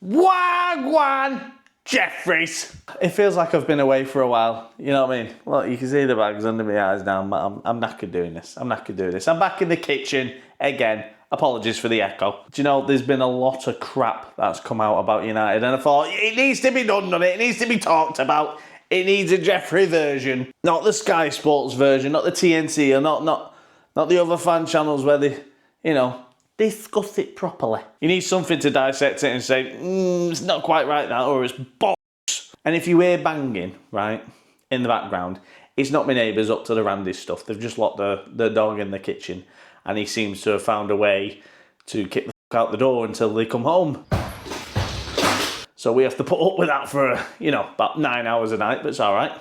Wagwan Jeffries. It feels like I've been away for a while, you know what I mean? Well, you can see the bags under my eyes now, but I'm knackered doing this. I'm back in the kitchen again. Apologies for the echo. Do you know, there's been a lot of crap that's come out about United, and I thought, it needs to be done on it. It needs to be talked about. It needs a Jeffrey version. Not the Sky Sports version, not the TNT, or not the other fan channels where they, you know, discuss it properly. You need something to dissect it and say, it's not quite right that, or it's bollocks. And if you hear banging, right, in the background, it's not my neighbours up to the Randy's stuff. They've just locked the dog in the kitchen, and he seems to have found a way to kick the fuck out the door until they come home. So we have to put up with that for, you know, about 9 hours a night, but it's all right.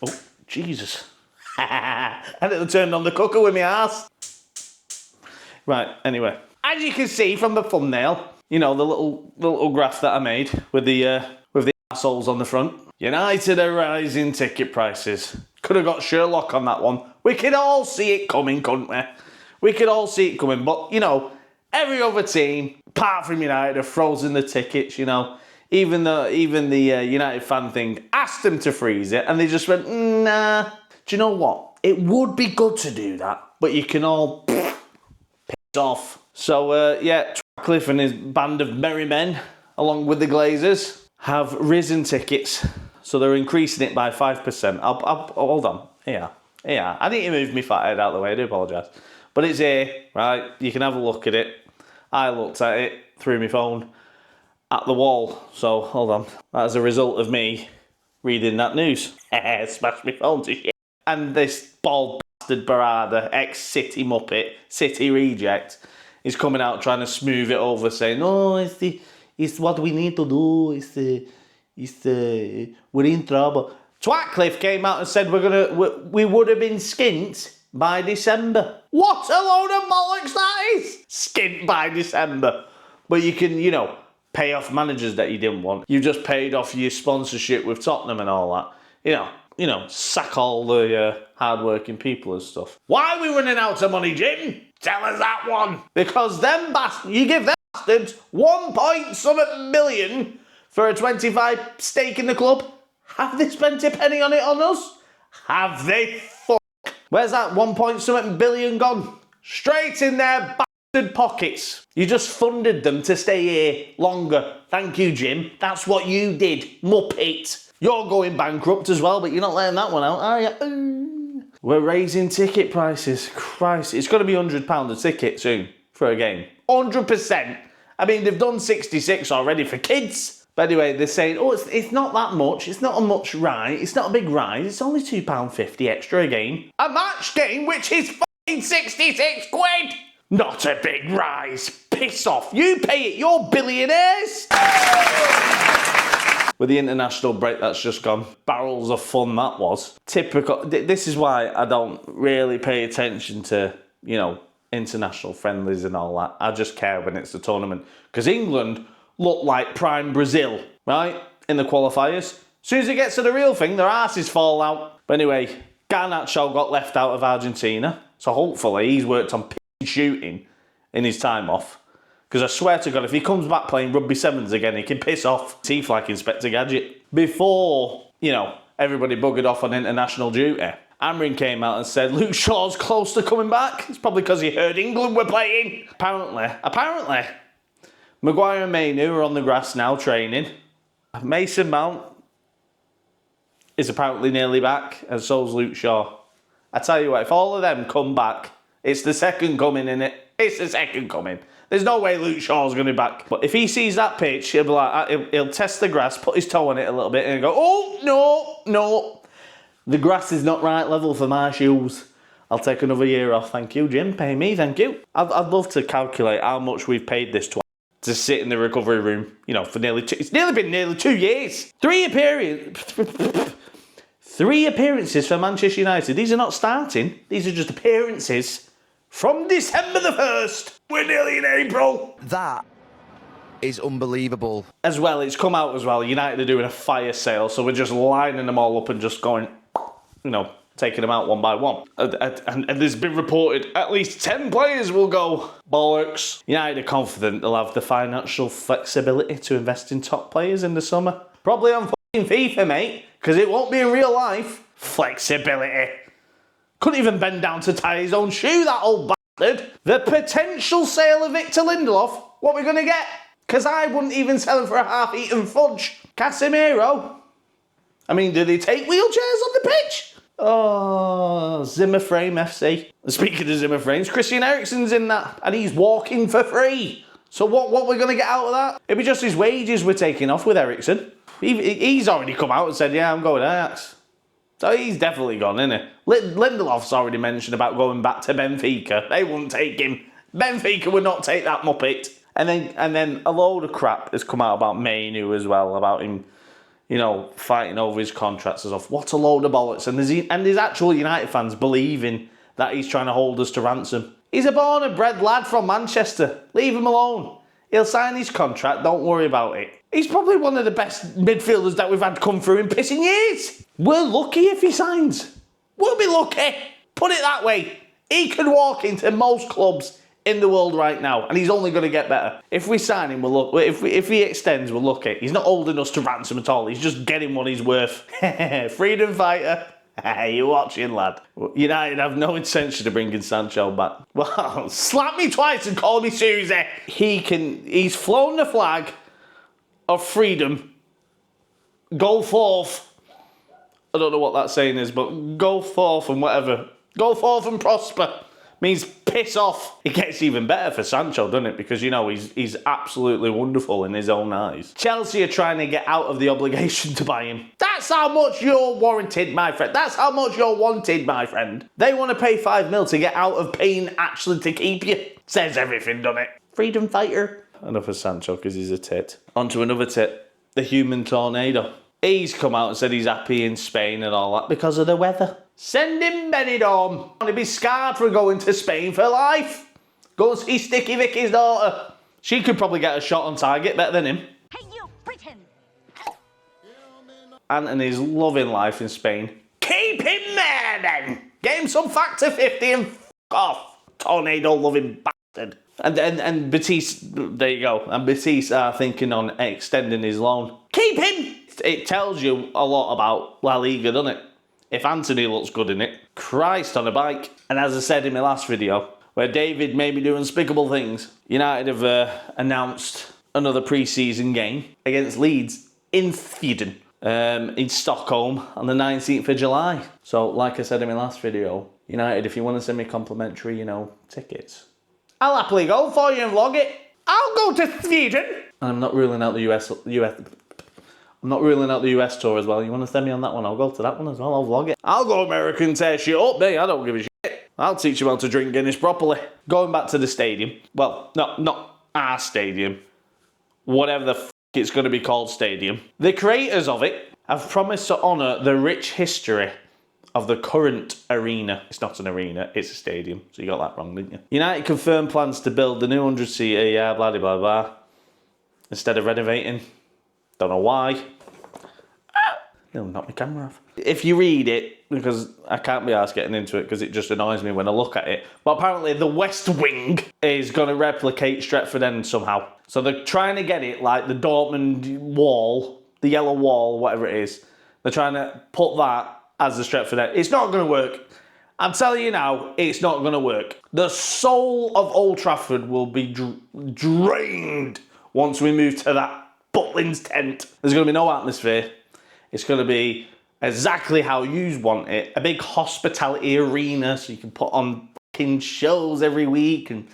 Oh, Jesus. I didn't turn on the cooker with my ass. Right, anyway. As you can see from the thumbnail, you know, the little graph that I made with the assholes on the front. United are rising ticket prices. Could have got Sherlock on that one. We could all see it coming, couldn't we? We could all see it coming, but, you know, every other team, apart from United, have frozen the tickets, you know. Even the United fan thing asked them to freeze it, and they just went, nah. Do you know what? It would be good to do that, but you can all piss off. So, yeah, Cliff and his band of merry men, along with the Glazers, have risen tickets. So they're increasing it by 5%. I'll hold on. Yeah. I need to move my fat head out of the way. I do apologise. But it's here, right? You can have a look at it. I looked at it through my phone at the wall. So, hold on. That's a result of me reading that news. Smashed my phone to shit. And this bald bastard Barada, ex-City Muppet, City reject, is coming out trying to smooth it over, saying, oh, it's what we need to do. We're in trouble. Twatcliffe came out and said we would have been skint by December. What a load of bollocks that is! Skint by December. But you can, you know, pay off managers that you didn't want. You just paid off your sponsorship with Tottenham and all that. You know, sack all the hard-working people and stuff. Why are we running out of money, Jim? Tell us that one. Because you give them bastards 1 million for a 25 stake in the club. Have they spent a penny on it on us? Have they Where's that 1 billion gone? Straight in their bastard pockets. You just funded them to stay here longer. Thank you, Jim. That's what you did, Muppet. You're going bankrupt as well, but you're not letting that one out, are you? We're raising ticket prices. Christ, it's going to be £100 a ticket soon for a game. 100%. I mean, they've done 66 already for kids. But anyway, they're saying, oh, it's not that much. It's not a much rise. It's not a big rise. It's only £2.50 extra a game. A match game, which is fucking 66 quid. Not a big rise. Piss off. You pay it. You're billionaires. With the international break that's just gone, barrels of fun that was. Typical. This is why I don't really pay attention to, you know, international friendlies and all that. I just care when it's the tournament. Because England look like prime Brazil, right, in the qualifiers. As soon as it gets to the real thing, their asses fall out. But anyway, Garnacho got left out of Argentina, so hopefully he's worked on shooting in his time off. Because I swear to God, if he comes back playing rugby sevens again, he can piss off teeth like Inspector Gadget. Before, you know, everybody buggered off on international duty, Amrin came out and said Luke Shaw's close to coming back. It's probably because he heard England were playing. Apparently, Maguire and Mainu are on the grass now training. Mason Mount is apparently nearly back, and so's Luke Shaw. I tell you what, if all of them come back, it's the second coming, innit? It's the second coming. There's no way Luke Shaw's going to be back. But if he sees that pitch, he'll be like, he'll test the grass, put his toe on it a little bit, and go, oh, no. The grass is not right level for my shoes. I'll take another year off, thank you, Jim. Pay me, thank you. I'd love to calculate how much we've paid this to sit in the recovery room, you know, for it's been nearly 2 years. 3 appearances for Manchester United. These are not starting. These are just appearances from December the 1st. We're nearly in April. That is unbelievable. As well, it's come out as well. United are doing a fire sale, so we're just lining them all up and just going, you know, taking them out one by one. And there's been reported at least 10 players will go. Bollocks. United are confident they'll have the financial flexibility to invest in top players in the summer. Probably on fucking FIFA, mate, because it won't be in real life. Flexibility. Couldn't even bend down to tie his own shoe, that old bastard. The potential sale of Victor Lindelof, what we're going to get? Because I wouldn't even sell him for a half-eaten fudge. Casemiro. I mean, do they take wheelchairs on the pitch? Oh, Zimmer Frame FC. Speaking of Zimmer Frames, Christian Eriksen's in that, and he's walking for free. So what we're going to get out of that? It'd be just his wages we're taking off with Eriksen. He's already come out and said, yeah, I'm going Ajax. So he's definitely gone, isn't he? Lindelof's already mentioned about going back to Benfica. They wouldn't take him. Benfica would not take that muppet. And then a load of crap has come out about Mainu as well, about him, you know, fighting over his contracts and stuff. What a load of bollocks. And there's actual United fans believing that he's trying to hold us to ransom. He's a born and bred lad from Manchester. Leave him alone. He'll sign his contract, don't worry about it. He's probably one of the best midfielders that we've had come through in pissing years. We're lucky if he signs. We'll be lucky. Put it that way. He could walk into most clubs in the world right now, and he's only going to get better. If we sign him, we'll look. If he extends, we're lucky. He's not holding us to ransom at all. He's just getting what he's worth. Freedom fighter. You're watching, lad. United have no intention of bringing Sancho back. Well, slap me twice and call me Susie. He's flown the flag of freedom. Go forth. I don't know what that saying is, but go forth and whatever. Go forth and prosper. Means piss off. It gets even better for Sancho, doesn't it? Because, you know, he's absolutely wonderful in his own eyes. Chelsea are trying to get out of the obligation to buy him. That's how much you're warranted, my friend. That's how much you're wanted, my friend. They want to pay 5 mil to get out of paying actually to keep you. Says everything, doesn't it? Freedom fighter. Enough of Sancho because he's a tit. On to another tit. The human tornado. He's come out and said he's happy in Spain and all that because of the weather. Send him Benidorm. He'll be scarred for going to Spain for life. Go and see Sticky Vicky's daughter. She could probably get a shot on target better than him. Hey, you, Britain! Anthony's loving life in Spain. Keep him there then. Get him some Factor 50 and f*** off. Tornado loving bastard. And Batiste, there you go. And Batiste are thinking on extending his loan. Keep him. It tells you a lot about La Liga, doesn't it? If Anthony looks good in it. Christ on a bike. And as I said in my last video, where David made me do unspeakable things, United have announced another pre-season game against Leeds in Sweden, in Stockholm on the 19th of July. So, like I said in my last video, United, if you want to send me complimentary, you know, tickets, I'll happily go for you and vlog it. I'll go to Sweden. And I'm not ruling out the I'm not ruling out the US tour as well. You want to send me on that one? I'll go to that one as well. I'll vlog it. I'll go American and tear shit up, mate. I don't give a shit. I'll teach you how to drink Guinness properly. Going back to the stadium. Well, no, not our stadium. Whatever the f*** it's going to be called stadium. The creators of it have promised to honour the rich history of the current arena. It's not an arena, it's a stadium. So you got that wrong, didn't you? United confirmed plans to build the new 100-seater, yeah, blah, blah, blah. Instead of renovating. Don't know why. It'll knock my camera off. If you read it, because I can't be arsed getting into it because it just annoys me when I look at it. But apparently the West Wing is going to replicate Stretford End somehow. So they're trying to get it like the Dortmund wall, the yellow wall, whatever it is. They're trying to put that as the Stretford End. It's not going to work. I'm telling you now, it's not going to work. The soul of Old Trafford will be drained once we move to that Butlins tent. There's going to be no atmosphere. It's going to be exactly how you want it. A big hospitality arena so you can put on fucking shows every week and,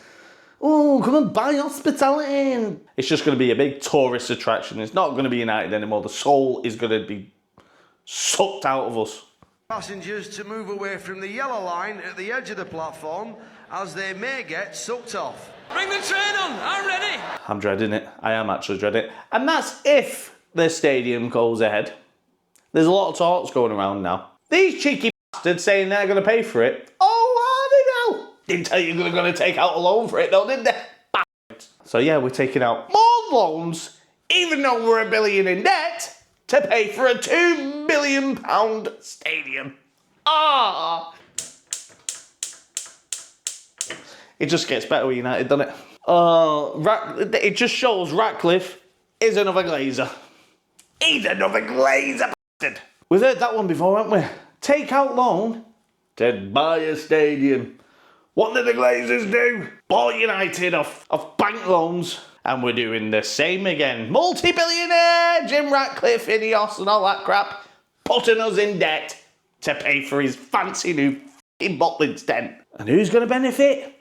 oh, come and buy hospitality. And it's just going to be a big tourist attraction. It's not going to be United anymore. The soul is going to be sucked out of us. Passengers to move away from the yellow line at the edge of the platform as they may get sucked off. Bring the train on, I'm ready. I'm dreading it. I am actually dreading it. And that's if the stadium goes ahead. There's a lot of talks going around now. These cheeky bastards saying they're going to pay for it. Oh, are they now? Didn't tell you they're going to take out a loan for it though, did they? Bastards. So yeah, we're taking out more loans, even though we're $1 billion in debt, to pay for a £2 billion stadium. Ah! It just gets better with United, doesn't it? It just shows Ratcliffe is another glazer. He's another glazer bastard. We've heard that one before, haven't we? Take out loan to buy a stadium. What did the Glazers do? Bought United off bank loans. And we're doing the same again. Multi-billionaire Jim Ratcliffe, Ineos and all that crap. Putting us in debt to pay for his fancy new f***ing bottling tent. And who's going to benefit?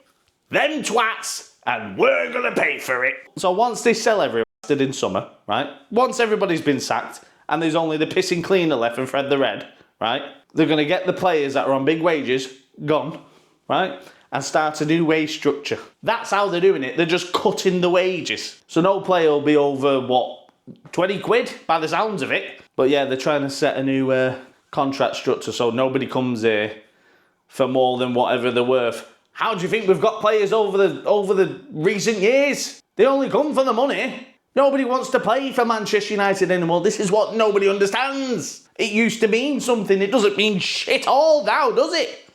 Them twats. And we're going to pay for it. So once they sell every bastard in summer, right? Once everybody's been sacked and there's only the pissing cleaner left and Fred the Red, right? They're going to get the players that are on big wages gone, right? And start a new wage structure. That's how they're doing it. They're just cutting the wages. So no player will be over, what, 20 quid by the sounds of it. But yeah, they're trying to set a new contract structure so nobody comes here for more than whatever they're worth. How do you think we've got players over the recent years? They only come for the money. Nobody wants to play for Manchester United anymore. This is what nobody understands. It used to mean something. It doesn't mean shit all now, does it?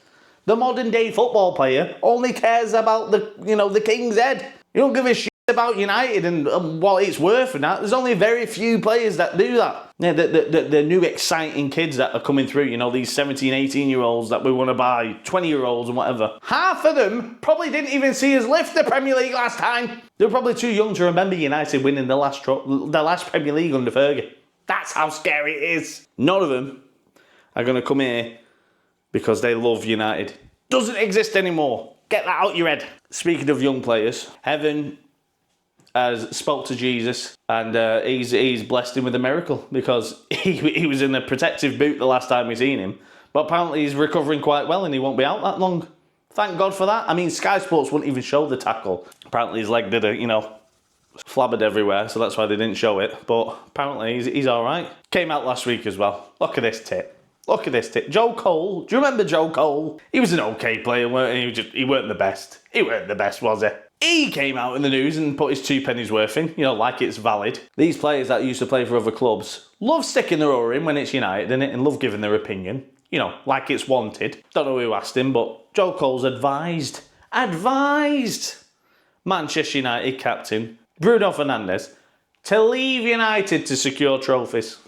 The modern day football player only cares about the King's Head. You don't give a shit about United and what it's worth and that. There's only very few players that do that. Yeah, the new exciting kids that are coming through, these 17, 18-year-olds that we want to buy, 20-year-olds and whatever. Half of them probably didn't even see us lift the Premier League last time. They were probably too young to remember United winning the last Premier League under Fergie. That's how scary it is. None of them are going to come here because they love United. Doesn't exist anymore. Get that out your head. Speaking of young players, Heaven has spoke to Jesus and he's blessed him with a miracle because he was in a protective boot the last time we seen him. But apparently he's recovering quite well and he won't be out that long. Thank God for that. I mean, Sky Sports wouldn't even show the tackle. Apparently his leg did flabbered everywhere, so that's why they didn't show it. But apparently he's all right. Came out last week as well. Look at this tit. Look at this tit. Joe Cole. Do you remember Joe Cole? He was an okay player, weren't he? He weren't the best. He weren't the best, was he? He came out in the news and put his 2 pennies worth in, like it's valid. These players that used to play for other clubs love sticking their oar in when it's United, innit? And love giving their opinion, like it's wanted. Don't know who asked him, but Joe Cole's advised Manchester United captain Bruno Fernandes to leave United to secure trophies.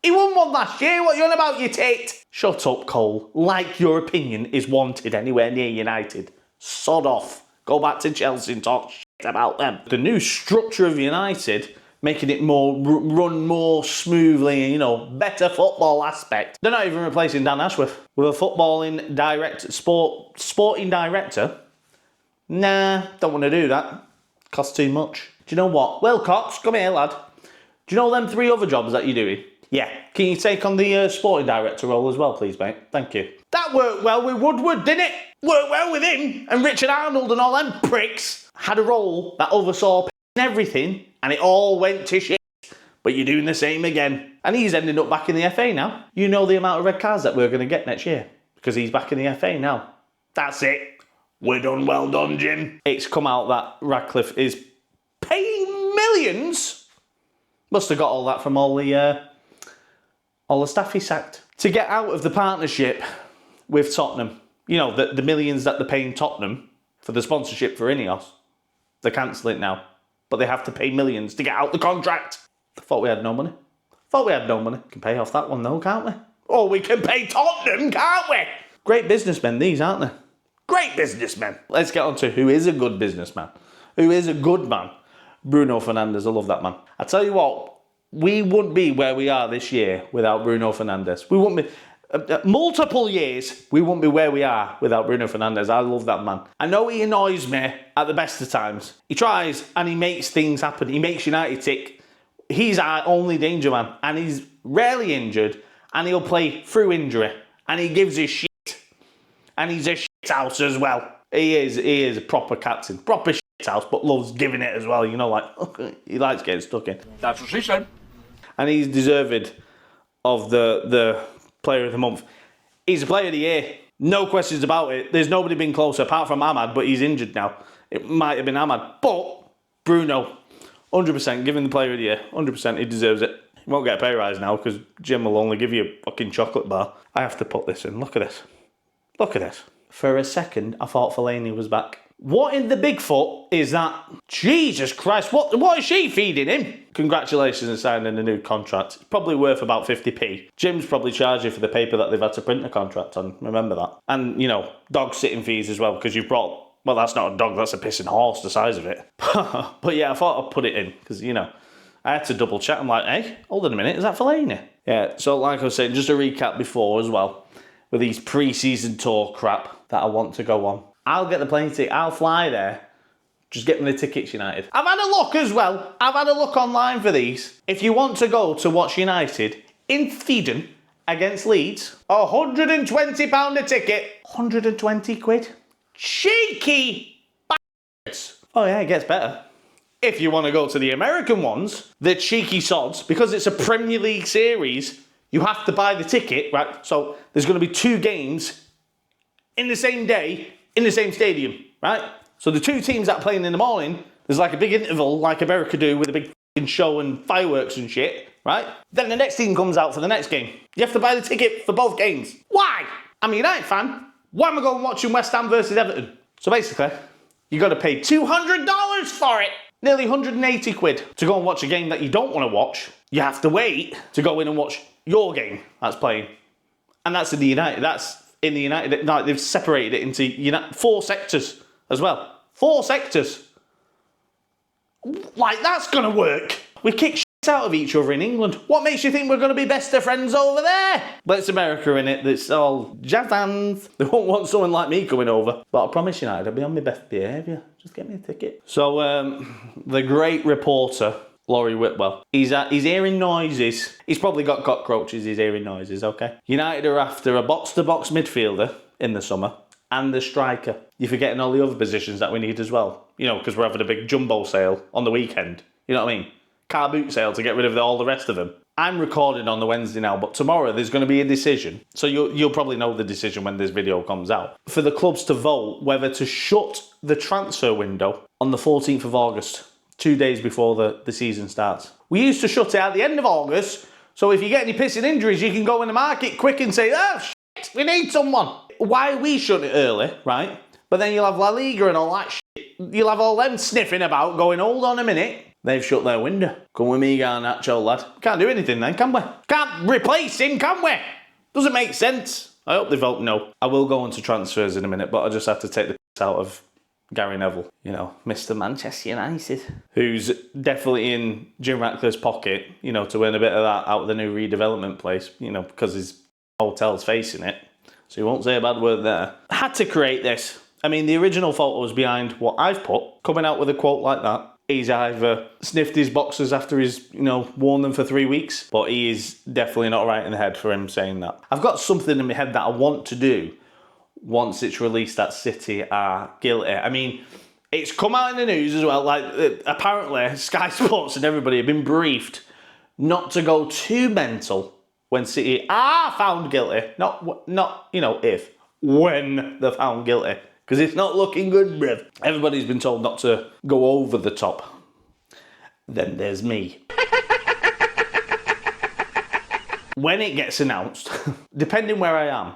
He won one last year. What are you on about, you tit? Shut up, Cole. Like your opinion is wanted anywhere near United. Sod off. Go back to Chelsea and talk shit about them. The new structure of United, making it run more smoothly and, better football aspect. They're not even replacing Dan Ashworth with a sporting director. Nah, don't want to do that. Costs too much. Do you know what? Wilcox, come here, lad. Do you know them 3 other jobs that you're doing? Yeah. Can you take on the sporting director role as well, please, mate? Thank you. That worked well with Woodward, didn't it? Worked well with him and Richard Arnold and all them pricks. Had a role that oversaw everything and it all went to shit. But you're doing the same again. And he's ending up back in the FA now. You know the amount of red cards that we're going to get next year because he's back in the FA now. That's it. We're done. Well done, Jim. It's come out that Ratcliffe is paying millions. Must have got all that from all the staff he sacked. To get out of the partnership with Tottenham. The millions that they're paying Tottenham for the sponsorship for Ineos. They're cancelling it now. But they have to pay millions to get out the contract. I thought we had no money. Can pay off that one though, can't we? Oh, we can pay Tottenham, can't we? Great businessmen, these, aren't they? Great businessmen. Let's get on to who is a good businessman. Who is a good man. Bruno Fernandes. I love that man. I tell you what, we wouldn't be where we are this year without Bruno Fernandes. We wouldn't be... multiple years, we wouldn't be where we are without Bruno Fernandes. I love that man. I know he annoys me at the best of times. He tries and he makes things happen. He makes United tick. He's our only danger man. And he's rarely injured. And he'll play through injury. And he gives his shit. And he's a shit house as well. He is a proper captain. Proper shit house, but loves giving it as well. He likes getting stuck in. That's what she said. And he's deserved of the Player of the Month. He's a Player of the Year. No questions about it. There's nobody been closer apart from Ahmad, but he's injured now. It might have been Ahmad. But Bruno, 100%, given the Player of the Year, 100%, he deserves it. won't get a pay rise now because Jim will only give you a fucking chocolate bar. I have to put this in. Look at this. Look at this. For a second, I thought Fellaini was back. What in the Bigfoot is that? Jesus Christ, what is she feeding him? Congratulations on signing a new contract. It's probably worth about 50p. Jim's probably charging for the paper that they've had to print a contract on. Remember that. And, you know, dog sitting fees as well, because you've brought... Well, that's not a dog, that's a pissing horse, the size of it. But yeah, I thought I'd put it in, because, you know, I had to double check. I'm like, hey, hold on a minute, is that Fellaini? Yeah, so like I was saying, just a recap before as well, with these pre-season tour crap that I want to go on. I'll get the plane ticket, I'll fly there. Just get me the tickets, United. I've had a look as well. I've had a look online for these. If you want to go to watch United in Thedon against Leeds, £120 a ticket. 120 quid. Cheeky bastards. Oh yeah, it gets better. If you want to go to the American ones, the cheeky sods, because it's a Premier League series, you have to buy the ticket, right? So there's going to be 2 games in the same day, in the same stadium, right? So the 2 teams that are playing in the morning, there's like a big interval like America do with a big show and fireworks and shit, right? Then the next team comes out for the next game. You have to buy the ticket for both games. Why? I'm a United fan. Why am I going watching West Ham versus Everton? So basically, you got to pay $200 for it. Nearly 180 quid to go and watch a game that you don't want to watch. You have to wait to go in and watch your game that's playing. And that's in the United. That's in the United. No, they've separated it into 4 sectors as well. 4 sectors. Like, that's going to work. We kick shit out of each other in England. What makes you think we're going to be best of friends over there? But it's America, innit? It's all jazz hands. They won't want someone like me coming over. But I promise you, United, I'll be on my best behaviour. Just get me a ticket. So, the great reporter, Laurie Whitwell, he's hearing noises. He's probably got cockroaches, he's hearing noises, okay? United are after a box-to-box midfielder in the summer and the striker. You're forgetting all the other positions that we need as well. You know, because we're having a big jumbo sale on the weekend. You know what I mean? Car boot sale to get rid of all the rest of them. I'm recording on the Wednesday now, but tomorrow there's going to be a decision. So you'll probably know the decision when this video comes out. For the clubs to vote whether to shut the transfer window on the 14th of August, 2 days before the season starts. We used to shut it at the end of August, so if you get any pissing injuries, you can go in the market quick and say, oh, shit, we need someone. Why we shut it early, right? But then you'll have La Liga and all that shit. You'll have all them sniffing about, going, hold on a minute. They've shut their window. Come with me, Garnacho, lad. Can't do anything then, can we? Can't replace him, can we? Doesn't make sense. I hope they vote no. I will go on to transfers in a minute, but I just have to take the piss out of Gary Neville. You know, Mr. Manchester United. Who's definitely in Jim Ratcliffe's pocket, you know, to earn a bit of that out of the new redevelopment place, you know, because his hotel's facing it. So he won't say a bad word there. I had to create this. I mean, the original photos behind what I've put, coming out with a quote like that, he's either sniffed his boxers after he's, you know, worn them for 3 weeks, but he is definitely not right in the head for him saying that. I've got something in my head that I want to do once it's released that City are guilty. I mean, it's come out in the news as well, like, apparently Sky Sports and everybody have been briefed not to go too mental when City are found guilty. Not you know, if, when they're found guilty. Because it's not looking good, bruv. Everybody's been told not to go over the top. Then there's me. When it gets announced, depending where I am,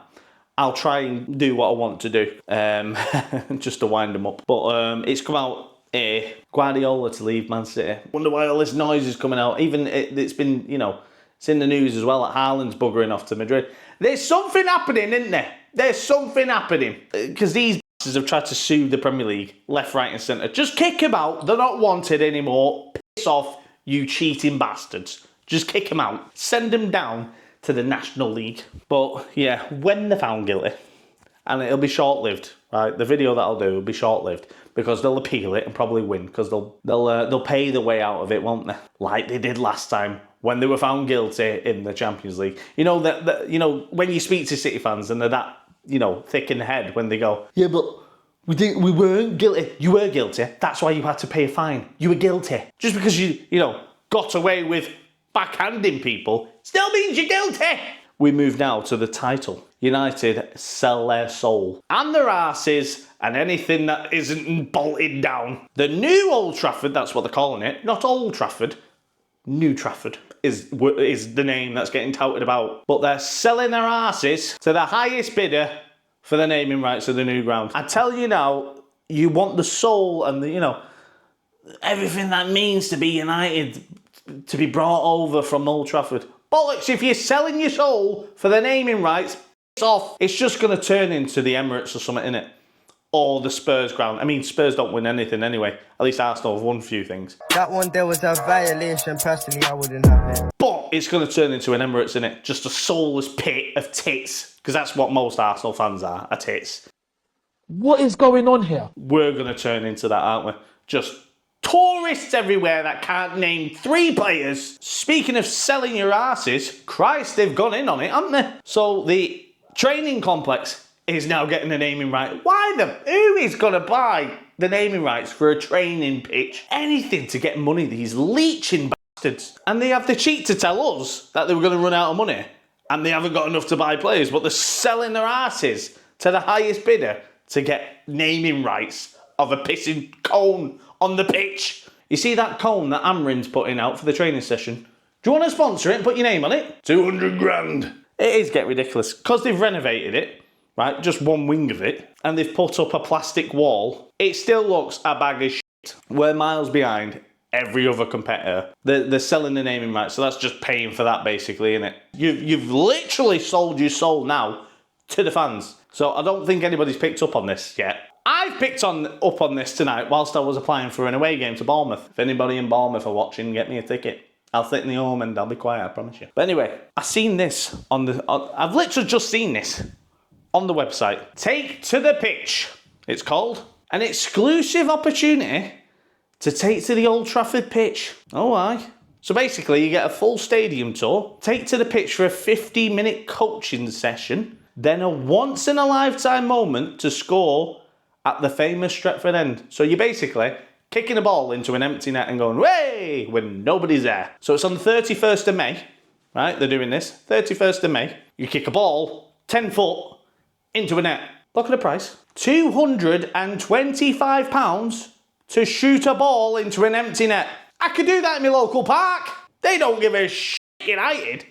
I'll try and do what I want to do. Just to wind them up. But it's come out here. Guardiola to leave Man City. Wonder why all this noise is coming out. Even it's been, you know, it's in the news as well that Haaland's buggering off to Madrid. There's something happening, isn't there? There's something happening. Because these have tried to sue the Premier League left, right and centre. Just kick them out. They're not wanted anymore. Piss off, you cheating bastards. Just kick them out. Send them down to the National League. But yeah, when they're found guilty, and it'll be short-lived, right? The video that I'll do will be short-lived because they'll appeal it and probably win because they'll pay the way out of it, won't they? Like they did last time when they were found guilty in the Champions League. You know that you know when you speak to City fans and they're that, you know, thick in the head when they go, yeah, but we weren't guilty. You were guilty. That's why you had to pay a fine. You were guilty. Just because you know, got away with backhanding people still means you're guilty. We move now to the title. United sell their soul and their arses and anything that isn't bolted down. The new Old Trafford, that's what they're calling it. Not Old Trafford. New Trafford is the name that's getting touted about. But they're selling their arses to the highest bidder for the naming rights of the new ground. I tell you now, you want the soul and the, everything that means to be United to be brought over from Old Trafford. Bollocks, if you're selling your soul for the naming rights, it's off. It's just going to turn into the Emirates or something, innit? Or the Spurs ground. I mean, Spurs don't win anything anyway. At least Arsenal have won a few things. That one there was a violation. Personally, I wouldn't have it. But it's going to turn into an Emirates, innit? Just a soulless pit of tits. Because that's what most Arsenal fans are tits. What is going on here? We're going to turn into that, aren't we? Just tourists everywhere that can't name 3 players. Speaking of selling your asses, Christ, they've gone in on it, haven't they? So the training complex is now getting the naming right. Who is going to buy the naming rights for a training pitch? Anything to get money, these leeching bastards. And they have the cheek to tell us that they were going to run out of money. And they haven't got enough to buy players, but they're selling their asses to the highest bidder to get naming rights of a pissing cone on the pitch. You see that cone that Amrin's putting out for the training session? Do you want to sponsor it and put your name on it? 200 grand. It is getting ridiculous. Because they've renovated it, right, just one wing of it, and they've put up a plastic wall, it still looks a bag of shit. We're miles behind every other competitor. They're selling the naming rights, so that's just paying for that basically, isn't it? You've literally sold your soul now to the fans. So I don't think anybody's picked up on this yet. I've picked up on this tonight whilst I was applying for an away game to Bournemouth. If anybody in Bournemouth are watching, get me a ticket. I'll sit in the home and I'll be quiet, I promise you. But anyway, I've seen this I've literally just seen this on the website. Take to the pitch, it's called. An exclusive opportunity to take to the Old Trafford pitch. Oh, aye. So basically, you get a full stadium tour, take to the pitch for a 50-minute coaching session, then a once-in-a-lifetime moment to score at the famous Trafford end. So you're basically kicking a ball into an empty net and going, way, when nobody's there. So it's on the 31st of May, right? They're doing this. 31st of May. You kick a ball 10 foot into a net. Look at the price. £225 to shoot a ball into an empty net. I could do that in my local park. They don't give a shit, United.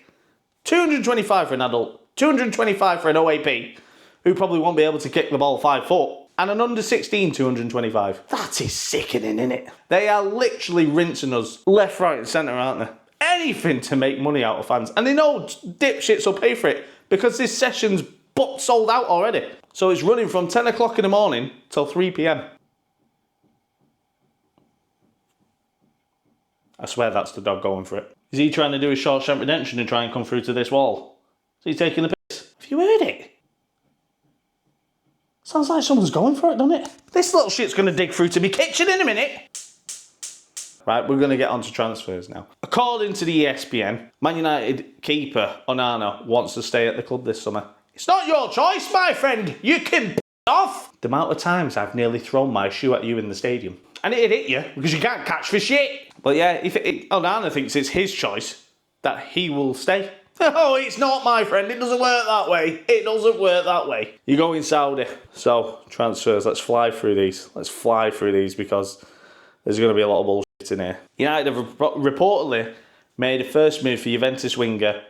£225 for an adult. £225 for an OAP, who probably won't be able to kick the ball 5 foot. And an under 16, £225. That is sickening, innit? They are literally rinsing us left, right and centre, aren't they? Anything to make money out of fans. And they know dipshits will pay for it because this session's sold out already. So it's running from 10 o'clock in the morning till 3 p.m. I swear that's the dog going for it. Is he trying to do a Shawshank Redemption and try and come through to this wall? Is he taking the piss? Have you heard it? Sounds like someone's going for it, doesn't it? This little shit's going to dig through to me kitchen in a minute. Right, we're going to get on to transfers now. According to the EXPN, Man United keeper Onana wants to stay at the club this summer. It's not your choice, my friend. You can piss off. The amount of times I've nearly thrown my shoe at you in the stadium. And it'd hit you because you can't catch for shit. But yeah, if Onana thinks it's his choice, that he will stay. Oh, it's not, my friend. It doesn't work that way. It doesn't work that way. You go in Saudi. So, transfers. Let's fly through these. Let's fly through these because there's going to be a lot of bullshit in here. United have reportedly made a first move for Juventus winger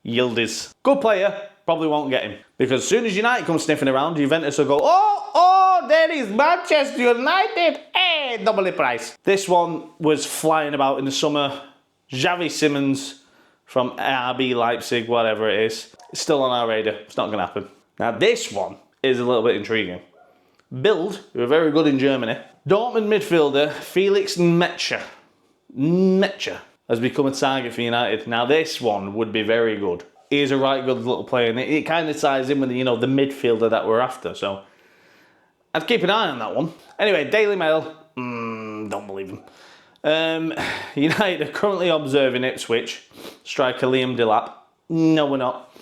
Yildiz. Good player. Probably won't get him. Because as soon as United come sniffing around, Juventus will go, oh, there is Manchester United. Hey, double the price. This one was flying about in the summer. Xavi Simons from RB Leipzig, whatever it is. It's still on our radar. It's not going to happen. Now, this one is a little bit intriguing. Bild, who are very good in Germany. Dortmund midfielder Felix Metscher has become a target for United. Now, this one would be very good. He is a right good little player, and it kind of ties in with, the midfielder that we're after. So, I'd keep an eye on that one. Anyway, Daily Mail. Don't believe him. United are currently observing Ipswich striker Liam Delap. No, we're not.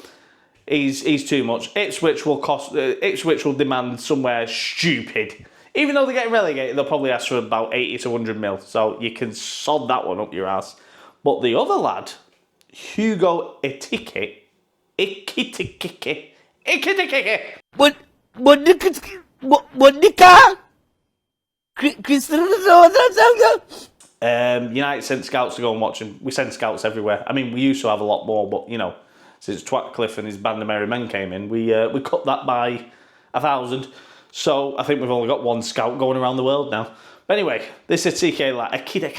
He's too much. Ipswich will demand somewhere stupid. Even though they're getting relegated, they'll probably ask for about 80 to 100 mil. So you can sod that one up your ass. But the other lad, Hugo Ekitike. United sent scouts to go and watch him. We send scouts everywhere. I mean, we used to have a lot more, but, you know, since Twatcliffe and his band of merry men came in, we cut that by 1,000. So I think we've only got one scout going around the world now. But anyway, this is TK like a Kit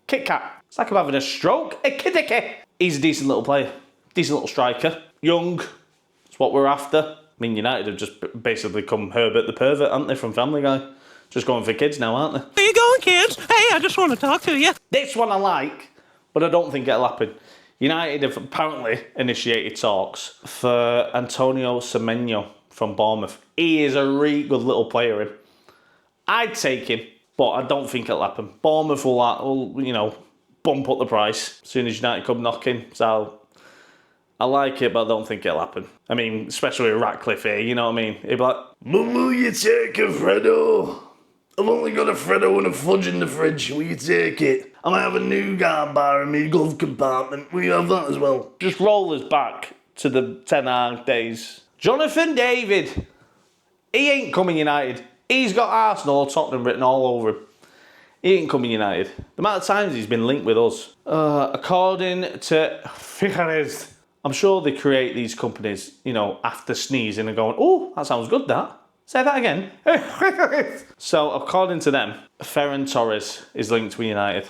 Kat. It's like I'm having a stroke. A Kit. He's a decent little player. Decent little striker. Young. That's what we're after. I mean, United have just basically come Herbert the Pervert, aren't they, from Family Guy? Just going for kids now, aren't they? Where you going, kids? Hey, I just want to talk to you. This one I like, but I don't think it'll happen. United have apparently initiated talks for Antonio Semenyo from Bournemouth. He is a really good little player. I'd take him, but I don't think it'll happen. Bournemouth will you know, bump up the price as soon as United come knocking. So I like it, but I don't think it'll happen. I mean, especially with Ratcliffe here, you know what I mean? He'd be like, "Mum, will you take a Freddo? I've only got a Freddo and a fudge in the fridge. Will you take it? I might have a nougat bar in my glove compartment. Will you have that as well?" Just roll us back to the Ten Hag days. Jonathan David. He ain't coming United. He's got Arsenal or Tottenham written all over him. He ain't coming United. The amount of times he's been linked with us. According to Figueres, I'm sure they create these companies, you know, after sneezing and going, "Oh, that sounds good, that. Say that again." So, according to them, Ferran Torres is linked with United.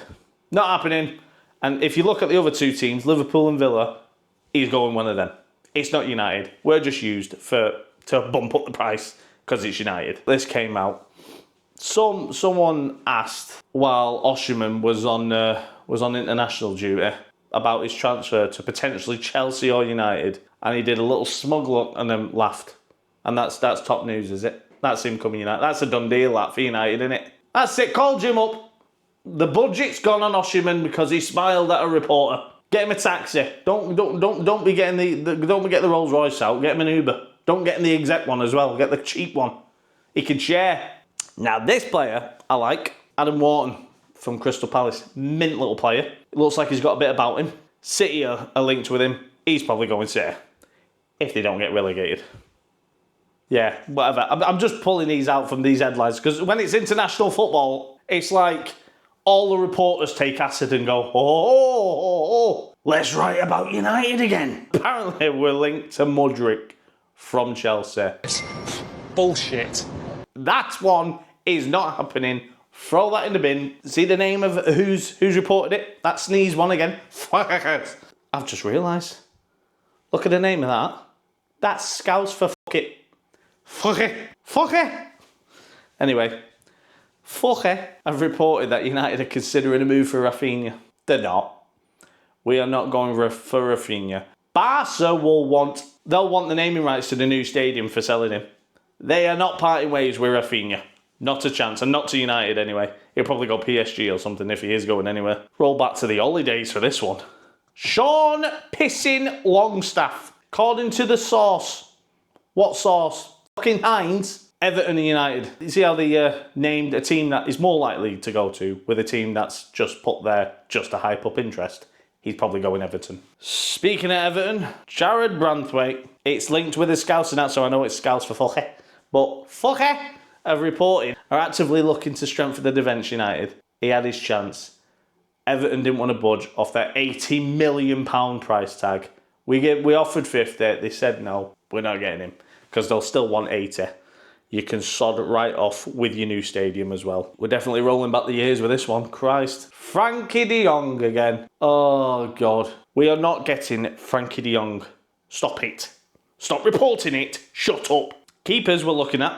Not happening. And if you look at the other two teams, Liverpool and Villa, he's going one of them. It's not United. We're just used to bump up the price because it's United. This came out. Someone asked while Osimhen was on international duty about his transfer to potentially Chelsea or United, and he did a little smug look and then laughed. And that's top news, is it? That's him coming United. That's a done deal, that, for United, isn't it? That's it. Call Jim up. The budget's gone on Osimhen because he smiled at a reporter. Get him a taxi. Don't be getting don't be getting the Rolls Royce out. Get him an Uber. Don't get him the exec one as well. Get the cheap one. He can share. Now this player I like, Adam Wharton from Crystal Palace. Mint little player. It looks like he's got a bit about him. City are linked with him. He's probably going City if they don't get relegated. Yeah, whatever. I'm just pulling these out from these headlines because when it's international football, it's like all the reporters take acid and go, oh, let's write about United again. Apparently, we're linked to Mudryk from Chelsea. Bullshit. That one is not happening. Throw that in the bin. See the name of who's reported it? That sneeze one again. I've just realised. Look at the name of that. That's Scouse for fuck it. Fuck it. Anyway, I've reported that United are considering a move for Rafinha. They're not. We are not going for Rafinha. Barca they'll want the naming rights to the new stadium for selling him. They are not parting ways with Rafinha. Not a chance, and not to United anyway. He'll probably go PSG or something if he is going anywhere. Roll back to the holidays for this one. Sean Pissing Longstaff. According to the source. What source? Fucking Heinz. Everton and United. You see how they named a team that is more likely to go to with a team that's just put there just to hype up interest? He's probably going Everton. Speaking of Everton, Jared Branthwaite. It's linked with the Scouts and that, so I know it's Scouts for Fuche. But Fuche have reported are actively looking to strengthen the defence United. He had his chance. Everton didn't want to budge off their £80 million price tag. We offered 50. They said no, we're not getting him because they'll still want 80. You can sod it right off with your new stadium as well. We're definitely rolling back the years with this one. Christ. Frankie de Jong again. Oh, God. We are not getting Frankie de Jong. Stop it. Stop reporting it. Shut up. Keepers we're looking at.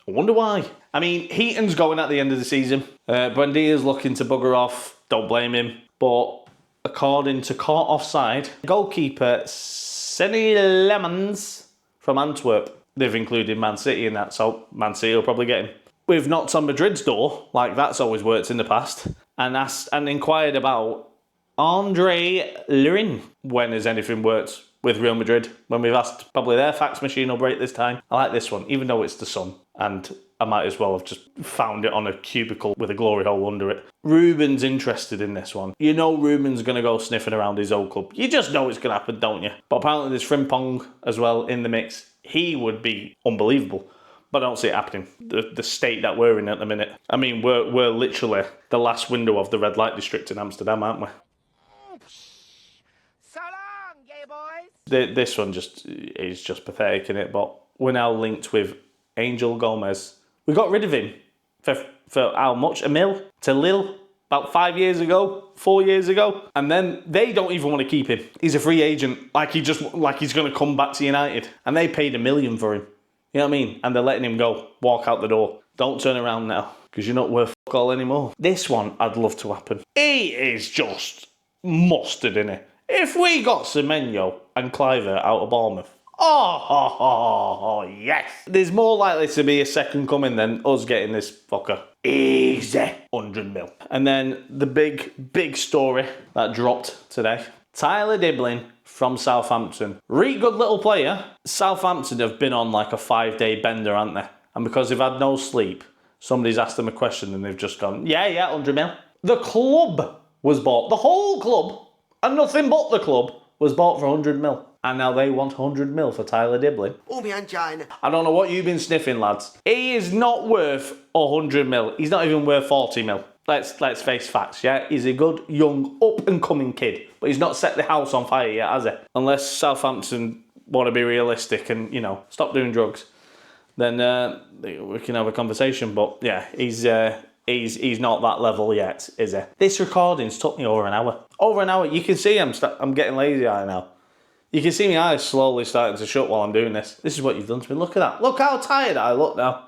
I wonder why. I mean, Heaton's going at the end of the season. Buendia's looking to bugger off. Don't blame him. But according to Court Offside, goalkeeper Senny Lemons from Antwerp. They've included Man City in that, so Man City will probably get him. We've knocked on Madrid's door, like that's always worked in the past, and asked and inquired about Andre Lurin. When has anything worked with Real Madrid? When we've asked, probably their fax machine will break this time. I like this one, even though it's the sun, and I might as well have just found it on a cubicle with a glory hole under it. Ruben's interested in this one. You know Ruben's going to go sniffing around his old club. You just know it's going to happen, don't you? But apparently there's Frimpong as well in the mix. He would be unbelievable. But I don't see it happening. The state that we're in at the minute. I mean, we're literally the last window of the red light district in Amsterdam, aren't we? So long, gay boys. This one is just pathetic, innit? But we're now linked with Angel Gomez. We got rid of him for how much? $1 million to Lille about 5 years ago, 4 years ago, and then they don't even want to keep him. He's a free agent, like he's going to come back to United, and they paid $1 million for him. You know what I mean? And they're letting him go, walk out the door. Don't turn around now, because you're not worth fuck all anymore. This one, I'd love to happen. He is just mustard, innit? If we got Semenyo and Cliver out of Bournemouth, oh, yes. There's more likely to be a second coming than us getting this fucker. Easy. 100 mil. And then the big story that dropped today. Tyler Diblin from Southampton. Really good little player. Southampton have been on like a 5-day bender, haven't they? And because they've had no sleep, somebody's asked them a question and they've just gone, yeah, 100 mil. The club was bought. The whole club, and nothing but the club, was bought for 100 mil. And now they want 100 mil for Tyler Diblin. Oh, me angina. I don't know what you've been sniffing, lads. He is not worth 100 mil. He's not even worth 40 mil. Let's face facts, yeah? He's a good, young, up-and-coming kid. But he's not set the house on fire yet, has he? Unless Southampton want to be realistic and, you know, stop doing drugs. Then we can have a conversation. But, yeah, he's not that level yet, is he? This recording's took me over an hour. Over an hour. You can see I'm getting lazy eye now. You can see my eyes slowly starting to shut while I'm doing this. This is what you've done to me. Look at that. Look how tired I look now.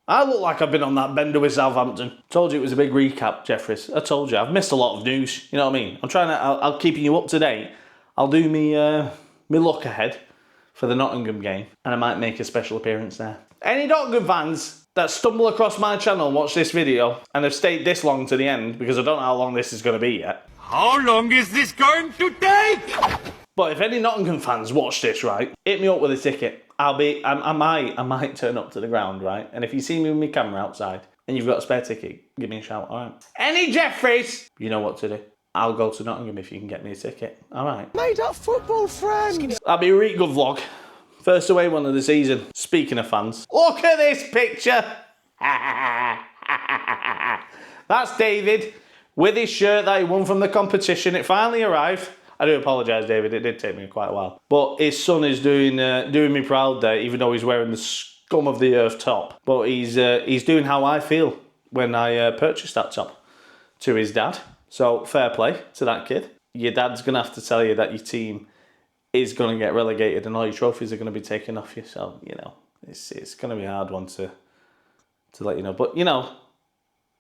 I look like I've been on that bender with Southampton. Told you it was a big recap, Jeffries. I told you. I've missed a lot of news. You know what I mean? I'll keep you up to date. I'll do me look ahead for the Nottingham game. And I might make a special appearance there. Any Nottingham fans that stumble across my channel and watch this video and have stayed this long to the end, because I don't know how long this is going to be yet. How long is this going to take? But if any Nottingham fans watch this, right, hit me up with a ticket. I might turn up to the ground, right? And if you see me with my camera outside and you've got a spare ticket, give me a shout, all right? Any Jeffries, you know what to do. I'll go to Nottingham if you can get me a ticket, all right? Made up football friends. That'll be a really good vlog. First away one of the season. Speaking of fans, look at this picture. That's David with his shirt that he won from the competition. It finally arrived. I do apologise, David. It did take me quite a while. But his son is doing me proud there, even though he's wearing the scum of the earth top. But he's doing how I feel when I purchased that top to his dad. So fair play to that kid. Your dad's going to have to tell you that your team is going to get relegated and all your trophies are going to be taken off you. So, you know, it's going to be a hard one to let you know. But, you know,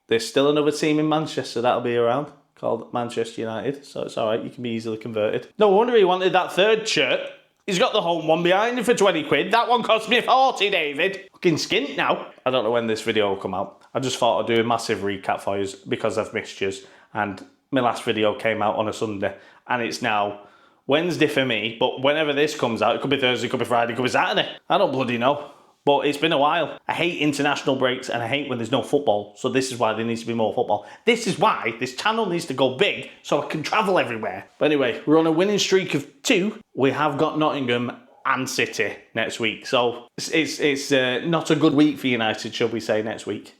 there's still another team in Manchester that'll be around, called Manchester United, so it's all right, you can be easily converted. No wonder he wanted that third shirt. He's got the home one behind him for 20 quid. That one cost me 40, David. Fucking skint now. I don't know when this video will come out. I just thought I'd do a massive recap for you because I've missed you. And my last video came out on a Sunday, and it's now Wednesday for me, but whenever this comes out, it could be Thursday, it could be Friday, it could be Saturday. I don't bloody know. But it's been a while. I hate international breaks and I hate when there's no football. So this is why there needs to be more football. This is why this channel needs to go big so I can travel everywhere. But anyway, we're on a winning streak of 2. We have got Nottingham and City next week. So it's not a good week for United, shall we say, next week.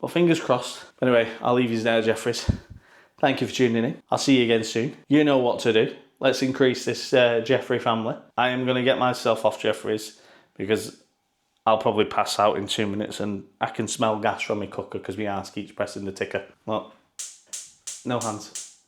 But fingers crossed. Anyway, I'll leave you there, Jeffries. Thank you for tuning in. I'll see you again soon. You know what to do. Let's increase this Jeffrey family. I am going to get myself off Jeffries because I'll probably pass out in 2 minutes and I can smell gas from my cooker because my arse keeps pressing the ticker. Well, no hands.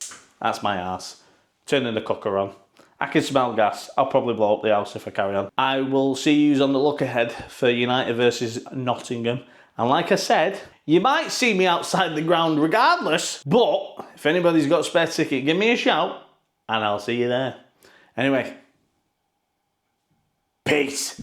That's my arse. Turning the cooker on. I can smell gas. I'll probably blow up the house if I carry on. I will see you on the look ahead for United versus Nottingham. And like I said, you might see me outside the ground regardless, but if anybody's got a spare ticket, give me a shout and I'll see you there. Anyway, peace.